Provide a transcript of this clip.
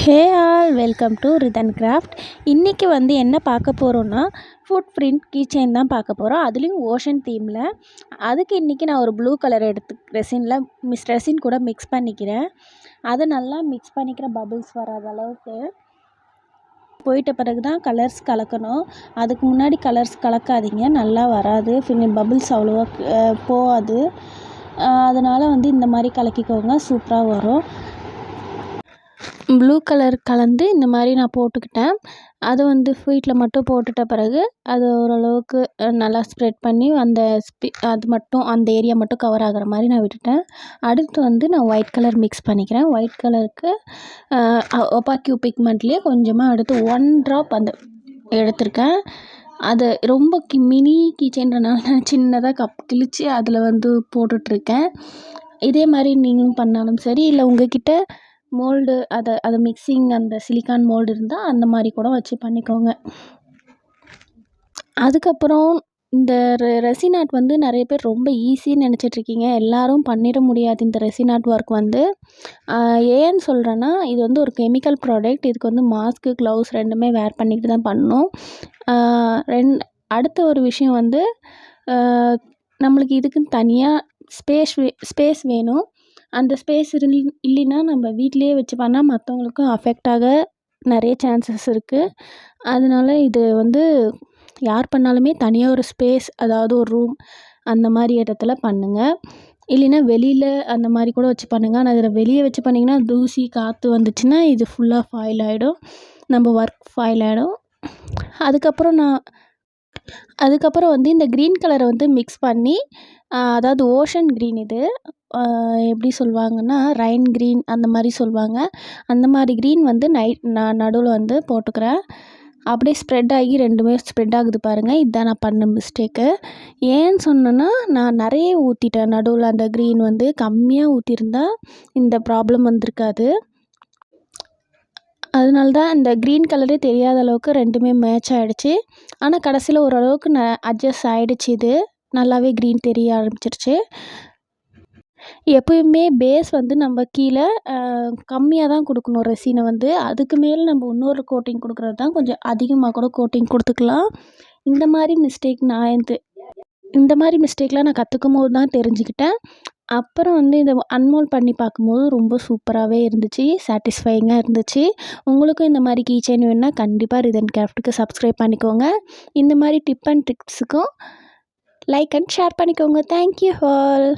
Hey all welcome to Ridhan craft. இன்றைக்கி வந்து என்ன பார்க்க போகிறோன்னா ஃபுட் பிரிண்ட் கீ செயின் தான் பார்க்க போகிறோம். அதுலேயும் ஓஷன் தீமில். அதுக்கு இன்றைக்கி நான் ஒரு ப்ளூ கலர் ரெசின் கூட மிக்ஸ் பண்ணிக்கிறேன். அதை நல்லா மிக்ஸ் பண்ணிக்கிறேன், பபிள்ஸ் வராத அளவுக்கு. போயிட்ட பிறகு தான் கலர்ஸ் கலக்கணும். அதுக்கு முன்னாடி கலர்ஸ் கலக்காதீங்க, நல்லா வராது, பபிள்ஸ் அவ்வளோவா போகாது. அதனால் வந்து இந்த மாதிரி கலக்கிக்கோங்க, சூப்பராக வரும். ப்ளூ கலர் கலந்து இந்த மாதிரி நான் போட்டுக்கிட்டேன். அது வந்து ஃபீட்டில் மட்டும் போட்டுட்ட பிறகு அது ஓரளவுக்கு நல்லா ஸ்ப்ரெட் பண்ணி அது மட்டும் அந்த ஏரியா மட்டும் கவர் ஆகிற மாதிரி நான் விட்டுட்டேன். அடுத்து வந்து நான் ஒயிட் கலர் மிக்ஸ் பண்ணிக்கிறேன். ஒயிட் கலருக்கு ஒபாக்யூ பிக்மெண்ட்லேயே கொஞ்சமாக எடுத்து 1 ட்ராப் அந்த எடுத்திருக்கேன். அது ரொம்ப மினி கீச்சைன்றனால நான் சின்னதாக கிழிச்சு அதில் வந்து போட்டுட்ருக்கேன். இதே மாதிரி நீங்களும் பண்ணாலும் சரி, இல்லை உங்கள்கிட்ட மோல்டு அதை மிக்சிங் அந்த சிலிக்கான் மோல்டு இருந்தால் அந்த மாதிரி கூட வச்சு பண்ணிக்கோங்க. அதுக்கப்புறம் இந்த ரெசின் ஆர்ட் வந்து நிறைய பேர் ரொம்ப ஈஸின்னு நினச்சிட்ருக்கீங்க. எல்லோரும் பண்ணிட முடியாது இந்த ரெசின் ஆர்ட் ஒர்க் வந்து. ஏன்னு சொல்கிறேன்னா, இது வந்து ஒரு கெமிக்கல் ப்ராடக்ட். இதுக்கு வந்து மாஸ்க்கு, க்ளவுஸ் ரெண்டுமே வேர் பண்ணிக்கிட்டு தான் பண்ணணும். அடுத்த ஒரு விஷயம் வந்து நம்மளுக்கு இதுக்குன்னு தனியாக ஸ்பேஸ் வேணும். அந்த ஸ்பேஸ் இல்லைன்னா நம்ம வீட்டிலையே வச்சு பண்ணால் மற்றவங்களுக்கும் அஃபெக்ட் ஆக நிறைய சான்சஸ் இருக்குது. அதனால இது வந்து யார் பண்ணாலுமே தனியாக ஒரு ஸ்பேஸ், அதாவது ஒரு ரூம் அந்த மாதிரி இடத்துல பண்ணுங்கள். இல்லைன்னா வெளியில் அந்த மாதிரி கூட வச்சு பண்ணுங்கள். ஆனால் அதில் வெளியே வச்சு பண்ணிங்கன்னா தூசி காற்று வந்துச்சுன்னா இது ஃபுல்லாக ஃபாயில் ஆகிடும், நம்ம ஒர்க் ஃபாயில் ஆகிடும். அதுக்கப்புறம் வந்து இந்த க்ரீன் கலரை வந்து மிக்ஸ் பண்ணி, அதாவது ஓஷன் க்ரீன், இது எப்படி சொல்லுவாங்கன்னா ரைன் க்ரீன் அந்த மாதிரி சொல்லுவாங்க. அந்த மாதிரி க்ரீன் வந்து நான் நடுவில் வந்து போட்டுக்கிறேன். அப்படியே ஸ்ப்ரெட் ஆகி ரெண்டுமே ஸ்ப்ரெட் ஆகுது பாருங்கள். இதுதான் நான் பண்ண மிஸ்டேக்கு. ஏன்னு சொன்னேன்னா, நான் நிறைய ஊற்றிட்டேன். நடுவில் அந்த க்ரீன் வந்து கம்மியாக ஊற்றிருந்தா இந்த ப்ராப்ளம் வந்திருக்காது. அதனால தான் இந்த க்ரீன் கலரே தெரியாத அளவுக்கு ரெண்டுமே மேட்ச் ஆகிடுச்சு. ஆனால் கடைசியில் ஓரளவுக்கு அட்ஜஸ்ட் ஆகிடுச்சு. இது நல்லாவே க்ரீன் தெரிய ஆரம்பிச்சிருச்சு. எப்பயுமே பேஸ் வந்து நம்ம கீழே கம்மியாக தான் கொடுக்கணும் ரெசினை வந்து. அதுக்கு மேலே நம்ம இன்னொரு கோட்டிங் கொடுக்குறது தான் கொஞ்சம் அதிகமாக கூட கோட்டிங் கொடுத்துக்கலாம். இந்த மாதிரி மிஸ்டேக்லாம் நான் கற்றுக்கும் போது தான் தெரிஞ்சுக்கிட்டேன். அப்புறம் வந்து இதை அன்மோல்ட் பண்ணி பார்க்கும்போது ரொம்ப சூப்பராகவே இருந்துச்சு, சாட்டிஸ்ஃபையிங்காக இருந்துச்சு. உங்களுக்கும் இந்த மாதிரி கீ செயின் வேணுன்னா கண்டிப்பாக ரிதன் கிராஃப்ட்டுக்கு சப்ஸ்கிரைப் பண்ணிக்கோங்க. இந்த மாதிரி டிப் அண்ட் ட்ரிக்ஸுக்கும் லைக் அண்ட் ஷேர் பண்ணிக்கோங்க. Thank you all.